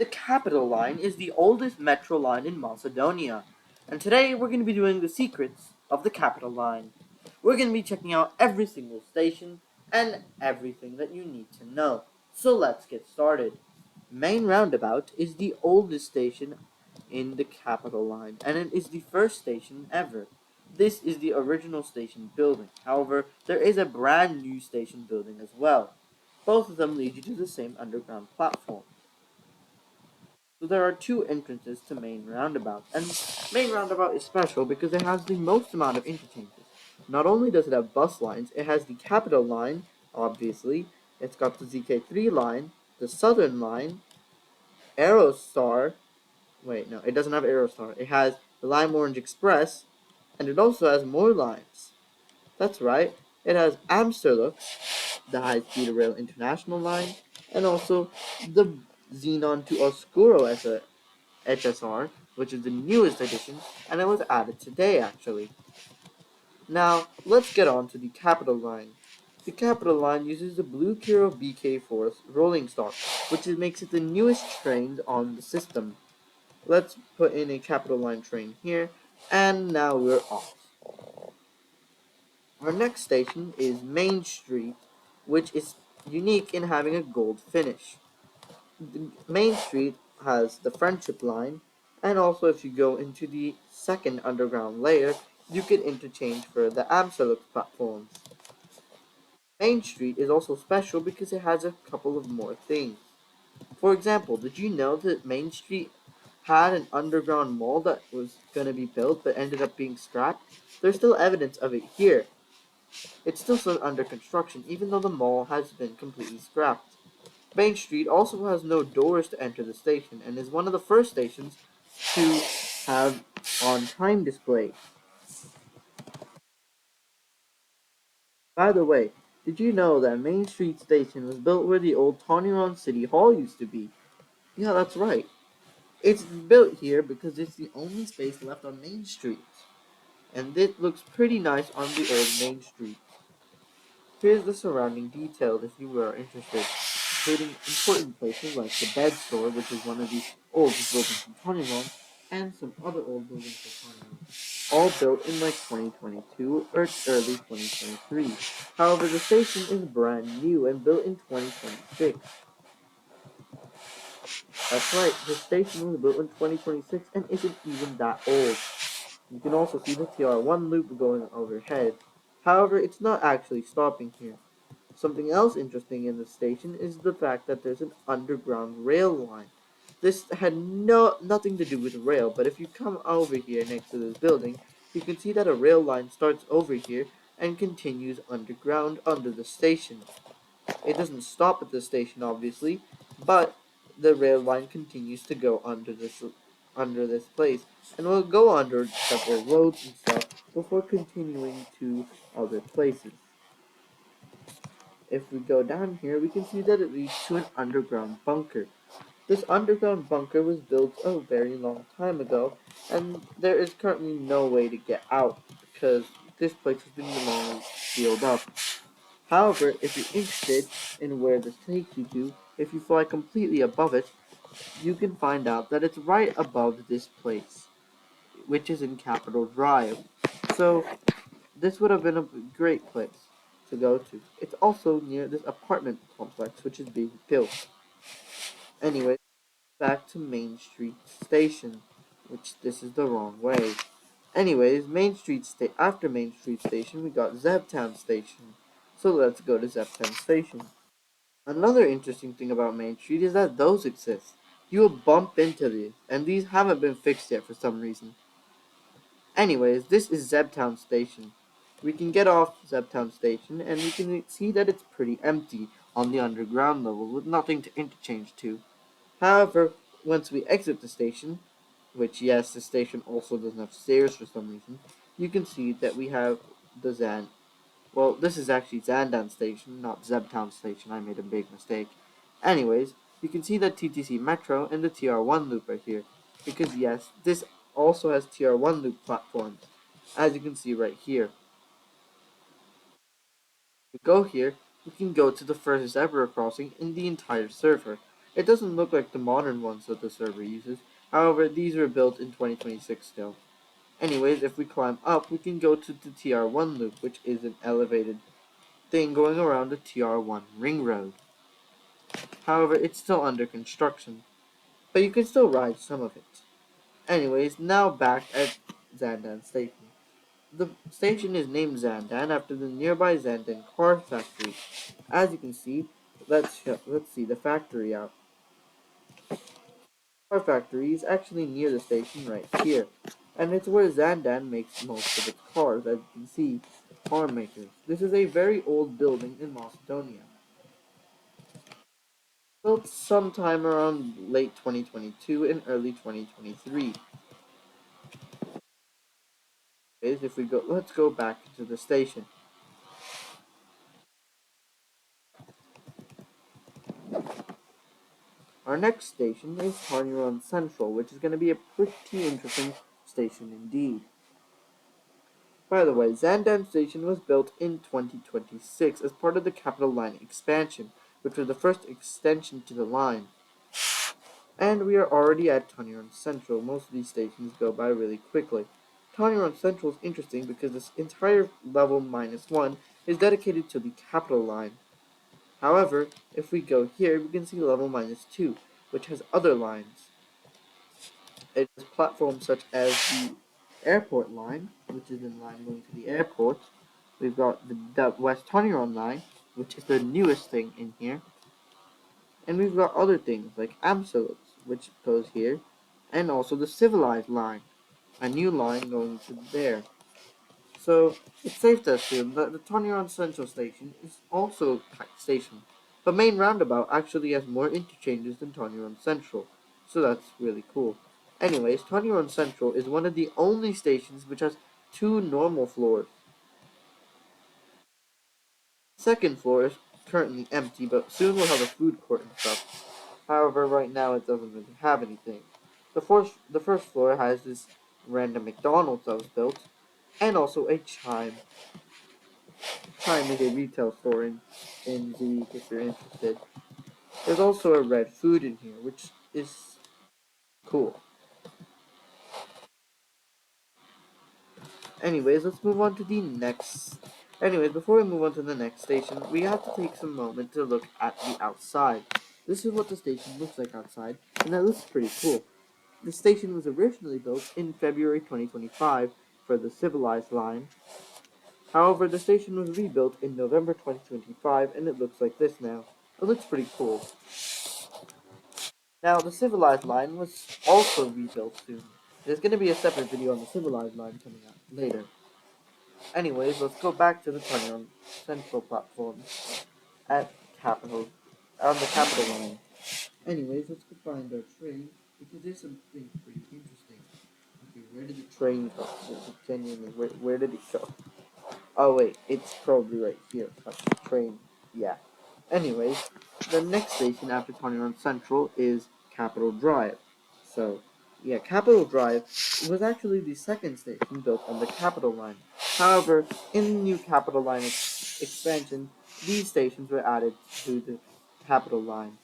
The Capital Line is the oldest metro line in Macedonia, and today we're going to be doing the secrets of the Capital Line. We're going to be checking out every single station and everything that you need to know. So let's get started. Main Roundabout is the oldest station in the Capital Line, and it is the first station ever. This is the original station building. However, there is a brand new station building as well. Both of them lead you to the same underground platform. So there are two entrances to Main Roundabout, and Main Roundabout is special because it has the most amount of interchanges. Not only does it have bus lines, it has the Capital Line, obviously, it's got the ZK3 line, the Southern Line, Aerostar, wait, no, it doesn't have Aerostar, it has the Lime Orange Express, and it also has more lines. That's right, it has Amsterdam, the high-speed rail international line, and also the Xenon to Oscuro as a HSR, which is the newest edition, and it was added today actually. Now, let's get on to the Capital Line. The Capital Line uses the Blue Kiro BK4 rolling stock, which makes it the newest train on the system. Let's put in a Capital Line train here, and now we're off. Our next station is Main Street, which is unique in having a gold finish. The Main Street has the Friendship Line, and also if you go into the second underground layer, you can interchange for the Amsterdam platforms. Main Street is also special because it has a couple of more things. For example, did you know that Main Street had an underground mall that was going to be built but ended up being scrapped? There's still evidence of it here. It's still under construction even though the mall has been completely scrapped. Main Street also has no doors to enter the station and is one of the first stations to have on-time display. By the way, did you know that Main Street Station was built where the old Tonyron City Hall used to be? Yeah, that's right. It's built here because it's the only space left on Main Street. And it looks pretty nice on the old Main Street. Here's the surrounding details if you are interested, including important places like the bed store, which is one of the oldest buildings in Tonyron, and some other old buildings in Tonyron, all built in like 2022 or early 2023. However, the station is brand new and built in 2026. That's right, the station was built in 2026 and isn't even that old. You can also see the TR1 loop going overhead. However, it's not actually stopping here. Something else interesting in the station is the fact that there's an underground rail line. This had nothing to do with rail, but if you come over here next to this building, you can see that a rail line starts over here and continues underground under the station. It doesn't stop at the station, obviously, but the rail line continues to go under this place, and will go under several roads and stuff before continuing to other places. If we go down here, we can see that it leads to an underground bunker. This underground bunker was built a very long time ago, and there is currently no way to get out because this place has been long sealed up. However, if you're interested in where this takes you to, if you fly completely above it, you can find out that it's right above this place, which is in Capitol Drive. So this would have been a great place to go to. It's also near this apartment complex which is being built. Anyway, back to Main Street Station, which this is the wrong way. Anyways, after Main Street Station, we got Zebtown Station. So let's go to Zebtown Station. Another interesting thing about Main Street is that those exist. You will bump into these, and these haven't been fixed yet for some reason. Anyways, this is Zebtown Station. We can get off Zebtown Station, and we can see that it's pretty empty on the underground level with nothing to interchange to. However, once we exit the station, which yes, the station also doesn't have stairs for some reason, you can see that we have the well, this is actually Zandan Station, not Zebtown Station. I made a big mistake. Anyways, you can see that TTC Metro and the TR1 loop are here. Because yes, this also has TR1 loop platforms, as you can see right here. If we go here, we can go to the first zebra crossing in the entire server. It doesn't look like the modern ones that the server uses. However, these were built in 2026 still. Anyways, if we climb up, we can go to the TR1 loop, which is an elevated thing going around the TR1 ring road. However, it's still under construction, but you can still ride some of it. Anyways, now back at Zandan Station. The station is named Zandan after the nearby Zandan car factory. As you can see, let's see the factory out. Car factory is actually near the station right here, and it's where Zandan makes most of its cars. As you can see, car makers. This is a very old building in Macedonia, built sometime around late 2022 and early 2023. If we go, let's go back to the station. Our next station is Tarnuron Central, which is going to be a pretty interesting station indeed. By the way, Zandan Station was built in 2026 as part of the Capital Line expansion, which was the first extension to the line. And we are already at Tarnuron Central. Most of these stations go by really quickly. Tarnuron Central is interesting because this entire level -1 is dedicated to the Capital Line. However, if we go here, we can see level -2, which has other lines. It has platforms such as the airport line, which is in line going to the airport. We've got the West Toniron line, which is the newest thing in here. And we've got other things like Absolutes, which goes here, and also the Civilized line, a new line going to there. So it's safe to assume that the Toniron Central Station is also a packed station. But Main Roundabout actually has more interchanges than Toniron Central, so that's really cool. Anyways, Toniron Central is one of the only stations which has two normal floors. The second floor is currently empty, but soon we'll have a food court and stuff. However, right now it doesn't really have anything. The first floor has this random McDonald's that was built, and also a Chime. Chime is a retail store in the if you're interested. There's also a red food in here, which is cool. Anyways, let's move on to the next. Anyways, before we move on to the next station, we have to take some moment to look at the outside. This is what the station looks like outside, and that looks pretty cool. The station was originally built in February 2025 for the Civilized line. However, the station was rebuilt in November 2025, and it looks like this now. It looks pretty cool. Now, the Civilized line was also rebuilt soon. There's going to be a separate video on the Civilized line coming out later. Anyways, let's go back to the Tunyon Central platform at Capital, on the Capital line. Anyways, let's go find our train, because there's something pretty interesting. Okay, where did the train go? Genuinely, where did it go? Oh wait, it's probably right here. Train, yeah. Anyways, the next station after Tunyon Central is Capital Drive. So, yeah, Capital Drive was actually the second station built on the Capital Line. However, in the new Capital Line expansion, these stations were added to the Capital Line.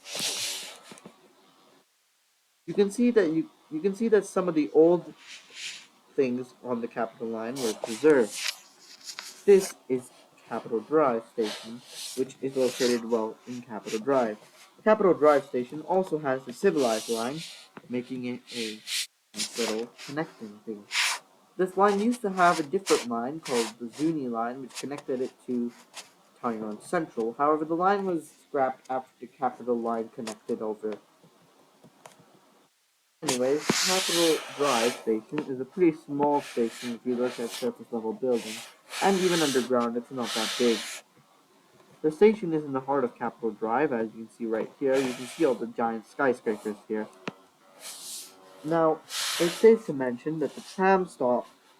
You can see that some of the old things on the Capital Line were preserved. This is Capital Drive Station, which is located well in Capital Drive. Capital Drive Station also has the Civilized line, making it a nice little connecting thing. This line used to have a different line called the Zuni line, which connected it to Taiwan Central. However, the line was scrapped after the Capital line connected over. Anyways, Capital Drive Station is a pretty small station if you look at surface level buildings, and even underground it's not that big. The station is in the heart of Capital Drive, as you can see right here. You can see all the giant skyscrapers here. Now, it's safe to mention that the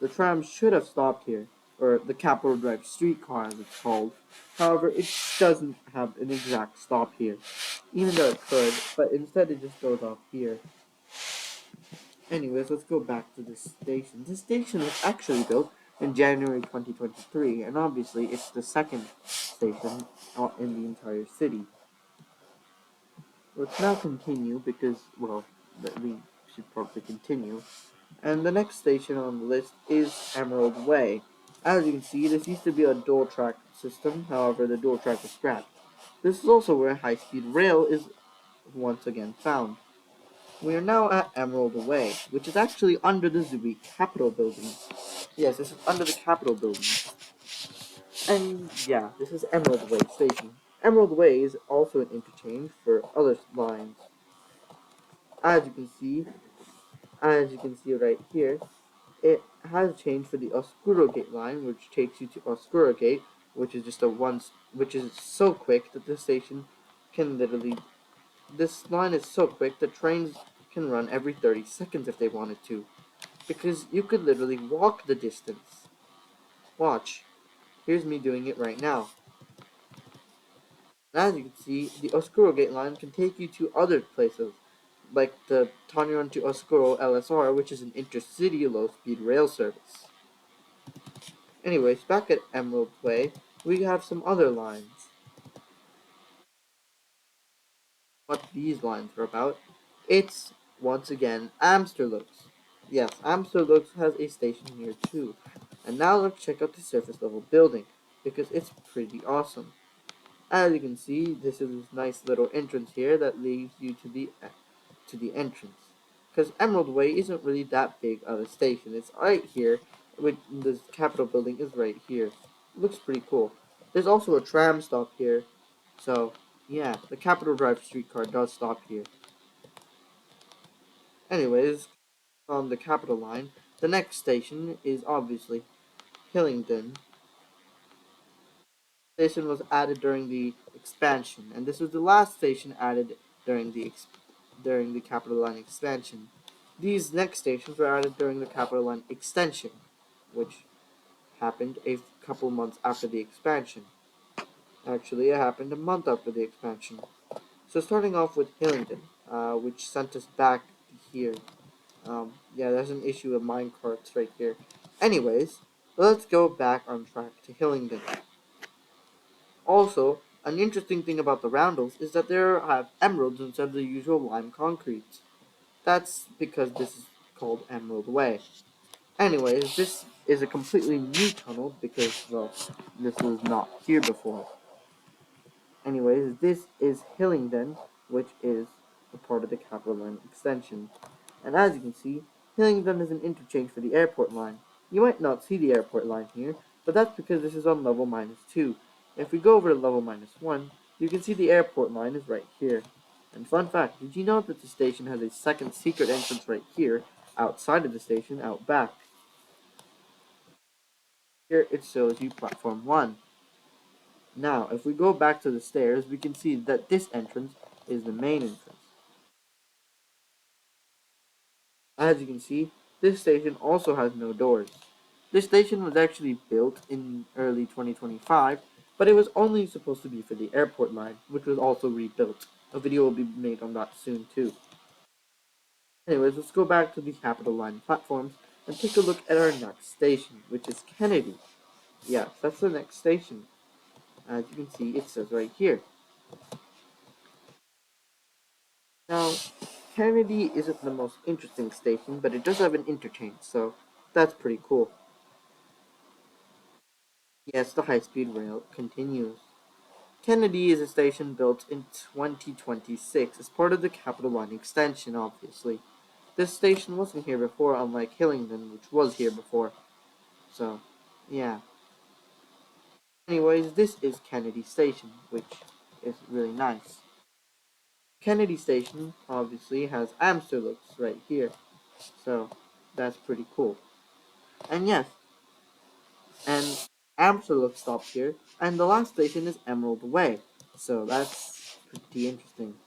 tram should have stopped here, or the Capital Drive streetcar as it's called. However, it doesn't have an exact stop here, even though it could, but instead it just goes off here. Anyways, let's go back to this station. This station was actually built in January 2023, and obviously it's the second station in the entire city. Let's now continue because, well, we should probably continue. And the next station on the list is Emerald Way. As you can see, this used to be a dual track system, however, the dual track was scrapped. This is also where high speed rail is once again found. We are now at Emerald Way, which is actually under the Zooey Capitol building. Yes, this is under the Capitol building. And yeah, this is Emerald Way Station. Emerald Way is also an interchange for other lines. As you can see, as you can see right here, it has changed for the Oscuro Gate line, which takes you to Oscuro Gate, which is just a which is so quick that the station can literally. This line is so quick that trains can run every 30 seconds if they wanted to, because you could literally walk the distance. Watch, here's me doing it right now. And as you can see, the Oscuro Gate line can take you to other places, like the Tanyeron to Oscuro LSR, which is an intercity low-speed rail service. Anyways, back at Emerald Way, we have some other lines. What these lines are about, it's, once again, Amsterlux. Yes, Amsterlux has a station here too. And now let's check out the surface level building, because it's pretty awesome. As you can see, this is this nice little entrance here that leads you to the entrance. Because Emerald Way isn't really that big of a station. It's right here, with the Capitol building is right here. It looks pretty cool. There's also a tram stop here. So, yeah, the Capitol Drive streetcar does stop here. Anyways, on the Capitol line, the next station is obviously Hillingdon. Station was added during the expansion, and this was the last station added during the Capitol Line expansion. These next stations were added during the Capitol Line extension, which happened a couple months after the expansion. Actually, it happened a month after the expansion. So starting off with Hillingdon, which sent us back here. Yeah, there's an issue with minecarts right here. Anyways, let's go back on track to Hillingdon. Also, an interesting thing about the roundels is that there have emeralds instead of the usual lime concrete. That's because this is called Emerald Way. Anyways, this is a completely new tunnel because, well, this was not here before. Anyways, this is Hillingdon, which is a part of the Capitol Line extension. And as you can see, Hillingdon is an interchange for the airport line. You might not see the airport line here, but that's because this is on level -2. If we go over to level -1, you can see the airport line is right here. And fun fact, did you know that the station has a second secret entrance right here, outside of the station, out back? Here it shows you platform 1. Now, if we go back to the stairs, we can see that this entrance is the main entrance. As you can see, this station also has no doors. This station was actually built in early 2025, but it was only supposed to be for the airport line, which was also rebuilt. A video will be made on that soon too. Anyways, let's go back to the Capitol Line platforms and take a look at our next station, which is Kennedy. Yes, that's the next station. As you can see, it says right here. Now, Kennedy isn't the most interesting station, but it does have an interchange, so that's pretty cool. Yes, the high-speed rail continues. Kennedy is a station built in 2026 as part of the Capitol Line extension, obviously. This station wasn't here before, unlike Hillingdon, which was here before. So, yeah. Anyways, this is Kennedy Station, which is really nice. Kennedy Station, obviously, has Amsterlux right here. So, that's pretty cool. And yes, and Amsterlux stops here, and the last station is Emerald Way. So, that's pretty interesting.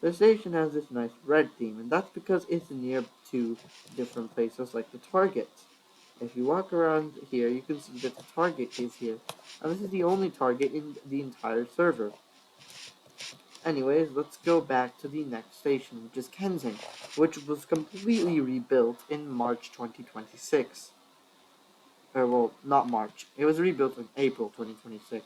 The station has this nice red theme, and that's because it's near to different places like the Target. If you walk around here, you can see that the Target is here, and this is the only Target in the entire server. Anyways, let's go back to the next station, which is Kensington, which was completely rebuilt in March 2026. Or, well, not March. It was rebuilt in April 2026.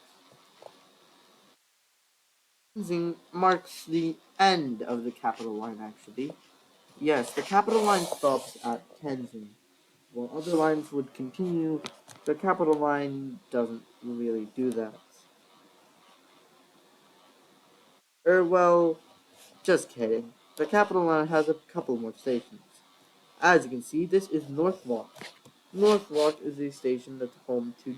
Tenzing marks the end of the capital line, actually. Yes, the capital line stops at Tenzing. While other lines would continue, the capital line doesn't really do that. Well, just kidding. The capital line has a couple more stations. As you can see, this is Northwalk. Northwalk is a station that's home to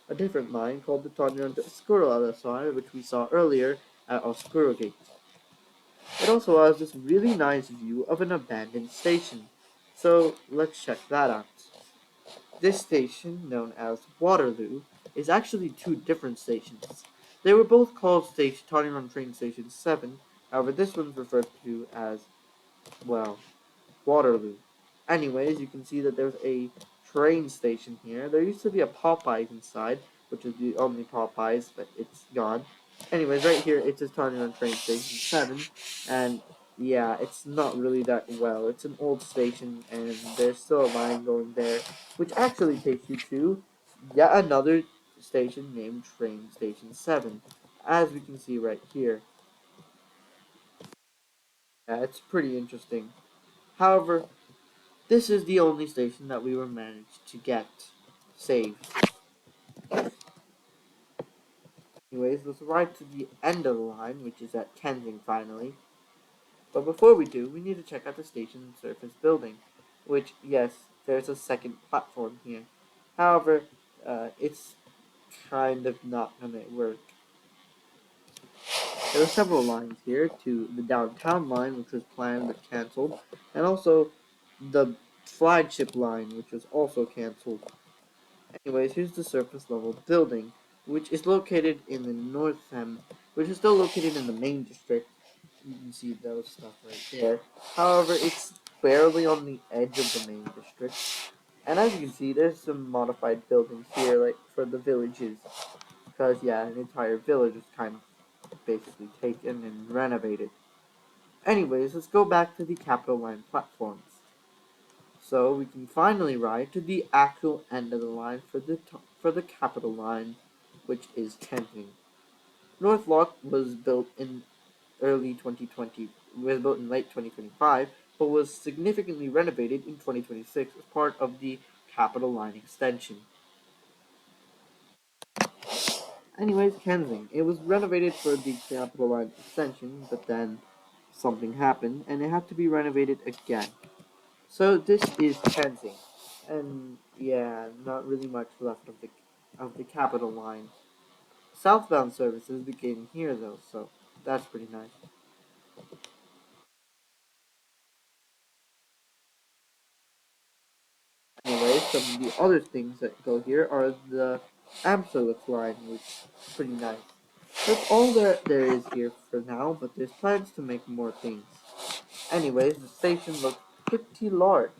a different line called the Tonyan Oscuro LSI, which we saw earlier at Oscuro Gate. It also has this really nice view of an abandoned station. So let's check that out. This station, known as Waterloo, is actually two different stations. They were both called Tonyan Train Station 7, however this one's referred to as, well, Waterloo. Anyways, you can see that there's a train station here. There used to be a Popeyes inside, which is the only Popeyes, but it's gone. Anyways, right here it says Tanya Train Station 7, and yeah, it's not really that well. It's an old station, and there's still a line going there, which actually takes you to yet another station named Train Station 7, as we can see right here. Yeah, it's pretty interesting. However, this is the only station that we were managed to get saved. Anyways, let's ride to the end of the line, which is at Kensing finally. But before we do, we need to check out the station surface building, which, yes, there's a second platform here. However, it's kind of not going to work. There are several lines here to the downtown line, which was planned but cancelled, and also the flagship line, which was also cancelled. Anyways, here's the surface level building, which is located in the north end, which is still located in the main district. You can see those stuff right there. However, it's barely on the edge of the main district. And as you can see, there's some modified buildings here, like for the villages. Because, yeah, an entire village is kind of basically taken and renovated. Anyways, let's go back to the Capital Line platforms. So we can finally ride to the actual end of the line for the capital line, which is Kensington. Northlock was built in early 2020, was built in late 2025, but was significantly renovated in 2026 as part of the capital line extension. Anyways, Kensington. It was renovated for the capital line extension, but then something happened and it had to be renovated again. So this is Kensing, and yeah, not really much left of the capital line. Southbound services begin here though, so that's pretty nice. Anyway, some of the other things that go here are the Amsterdam line, which is pretty nice. That's all there is here for now, but there's plans to make more things. Anyways, the station looks pretty large.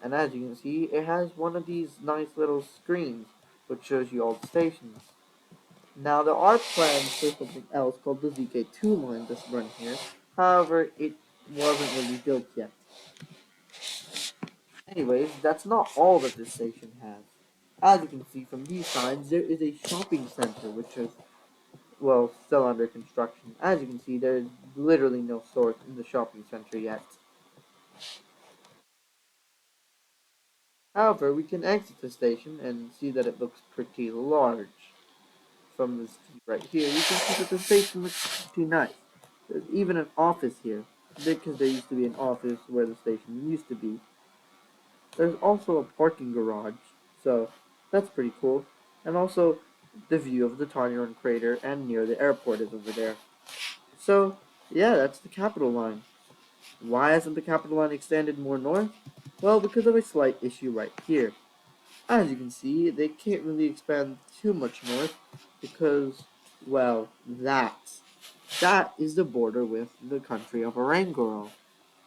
And as you can see, it has one of these nice little screens, which shows you all the stations. Now, there are plans for something else called the ZK2 line that's run here. However, it wasn't really built yet. Anyways, that's not all that this station has. As you can see from these signs, there is a shopping center, which is, well, still under construction. As you can see, there is literally no stores in the shopping center yet. However, we can exit the station and see that it looks pretty large. From this view right here, you can see that the station looks pretty nice. There's even an office here, because there used to be an office where the station used to be. There's also a parking garage, so that's pretty cool. And also, the view of the Tarnion crater and near the airport is over there. So, yeah, that's the capital line. Why hasn't the capital line extended more north? Well, because of a slight issue right here. As you can see, they can't really expand too much north because, well, that is the border with the country of Orangoro,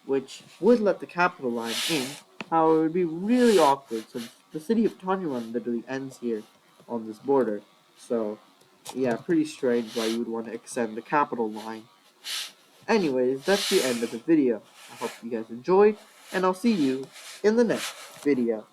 which would let the capital line in. However, it would be really awkward since the city of Tanyuan literally ends here on this border. So, yeah, pretty strange why you would want to extend the capital line. Anyways, that's the end of the video. I hope you guys enjoyed, and I'll see you in the next video.